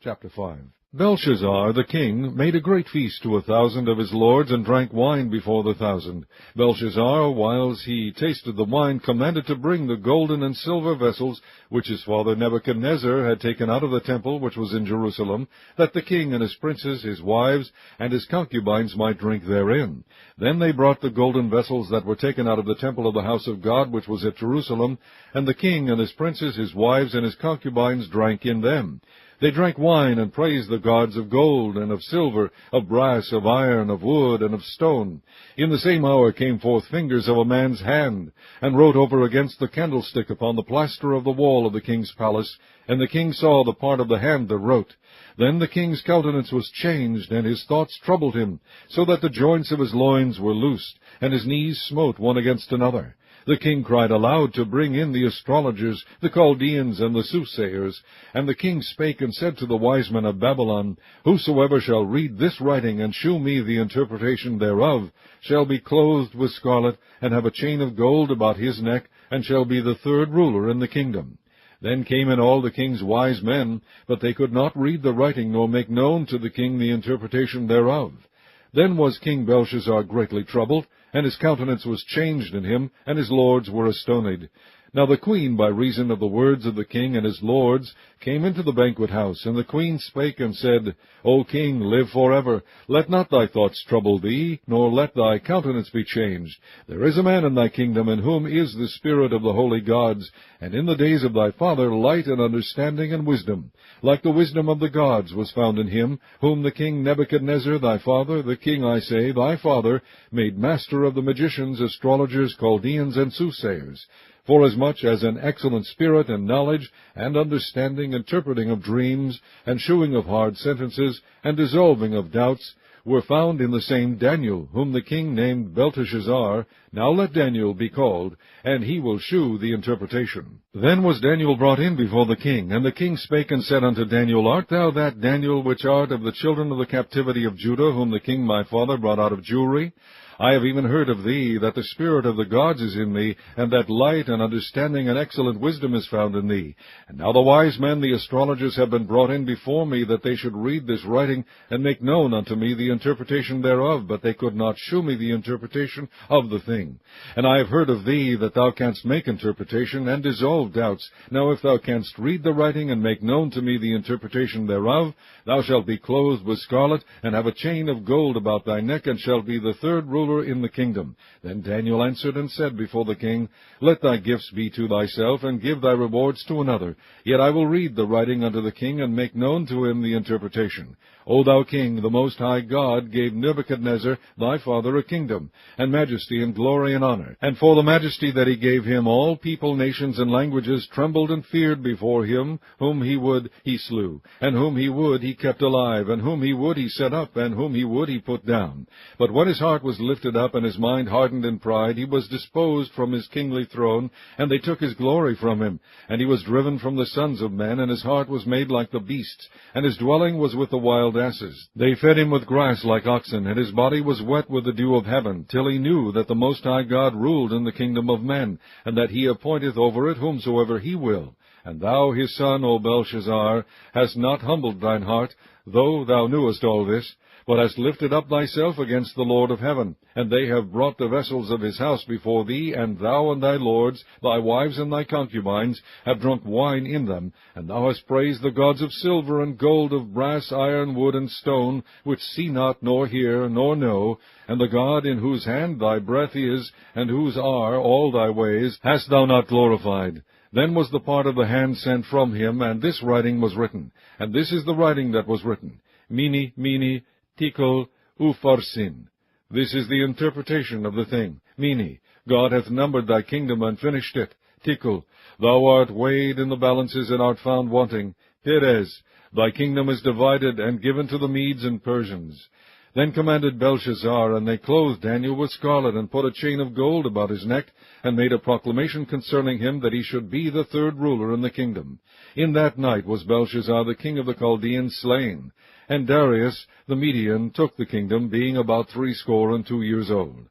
Chapter 5. Belshazzar the king made a great feast to 1,000 of his lords, and drank wine before the 1,000. Belshazzar, whiles he tasted the wine, commanded to bring the golden and silver vessels, which his father Nebuchadnezzar had taken out of the temple which was in Jerusalem, that the king and his princes, his wives, and his concubines might drink therein. Then they brought the golden vessels that were taken out of the temple of the house of God, which was at Jerusalem, and the king and his princes, his wives, and his concubines drank in them. They drank wine, and praised the gods of gold, and of silver, of brass, of iron, of wood, and of stone. In the same hour came forth fingers of a man's hand, and wrote over against the candlestick upon the plaster of the wall of the king's palace, and the king saw the part of the hand that wrote. Then the king's countenance was changed, and his thoughts troubled him, so that the joints of his loins were loosed, and his knees smote one against another. The king cried aloud to bring in the astrologers, the Chaldeans, and the soothsayers. And the king spake and said to the wise men of Babylon, Whosoever shall read this writing, and shew me the interpretation thereof, shall be clothed with scarlet, and have a chain of gold about his neck, and shall be the third ruler in the kingdom. Then came in all the king's wise men, but they could not read the writing, nor make known to the king the interpretation thereof. Then was King Belshazzar greatly troubled, and his countenance was changed in him, and his lords were astonied. Now the queen, by reason of the words of the king and his lords, came into the banquet house, and the queen spake and said, O king, live forever. Let not thy thoughts trouble thee, nor let thy countenance be changed. There is a man in thy kingdom, in whom is the spirit of the holy gods, and in the days of thy father light and understanding and wisdom. Like the wisdom of the gods was found in him, whom the king Nebuchadnezzar thy father, the king, I say, thy father, made master of the magicians, astrologers, Chaldeans, and soothsayers. Forasmuch as an excellent spirit and knowledge, and understanding, interpreting of dreams, and shewing of hard sentences, and dissolving of doubts, were found in the same Daniel, whom the king named Belteshazzar. Now let Daniel be called, and he will shew the interpretation. Then was Daniel brought in before the king, and the king spake and said unto Daniel, Art thou that Daniel which art of the children of the captivity of Judah, whom the king my father brought out of Jewry? I have even heard of thee, that the spirit of the gods is in thee, and that light and understanding and excellent wisdom is found in thee. And now the wise men, the astrologers, have been brought in before me, that they should read this writing, and make known unto me the interpretation thereof, but they could not shew me the interpretation of the thing. And I have heard of thee, that thou canst make interpretation, and dissolve doubts. Now if thou canst read the writing, and make known to me the interpretation thereof, thou shalt be clothed with scarlet, and have a chain of gold about thy neck, and shalt be the third ruler in the kingdom. Then Daniel answered and said before the king, Let thy gifts be to thyself, and give thy rewards to another. Yet I will read the writing unto the king, and make known to him the interpretation. O thou king, the Most High God gave Nebuchadnezzar thy father a kingdom, and majesty, and glory, and honor. And for the majesty that he gave him, all people, nations, and languages trembled and feared before him. Whom he would he slew, and whom he would he kept alive, and whom he would he set up, and whom he would he put down. But when his heart was lifted up, and his mind hardened in pride, he was disposed from his kingly throne, and they took his glory from him. And he was driven from the sons of men, and his heart was made like the beasts, and his dwelling was with the wild asses. They fed him with grass like oxen, and his body was wet with the dew of heaven, till he knew that the Most High God ruled in the kingdom of men, and that he appointeth over it whomsoever he will. And thou, his son, O Belshazzar, hast not humbled thine heart, though thou knewest all this, but hast lifted up thyself against the Lord of heaven. And they have brought the vessels of his house before thee, and thou and thy lords, thy wives and thy concubines, have drunk wine in them. And thou hast praised the gods of silver and gold, of brass, iron, wood, and stone, which see not, nor hear, nor know. And the God in whose hand thy breath is, and whose are all thy ways, hast thou not glorified. Then was the part of the hand sent from him, and this writing was written. And this is the writing that was written. Mene, mene, tekel, upharsin. This is the interpretation of the thing. Mene, God hath numbered thy kingdom and finished it. Tekel, thou art weighed in the balances and art found wanting. Peres, thy kingdom is divided and given to the Medes and Persians. Then commanded Belshazzar, and they clothed Daniel with scarlet, and put a chain of gold about his neck, and made a proclamation concerning him, that he should be the third ruler in the kingdom. In that night was Belshazzar the king of the Chaldeans slain. And Darius the Median took the kingdom, being about 62 years old.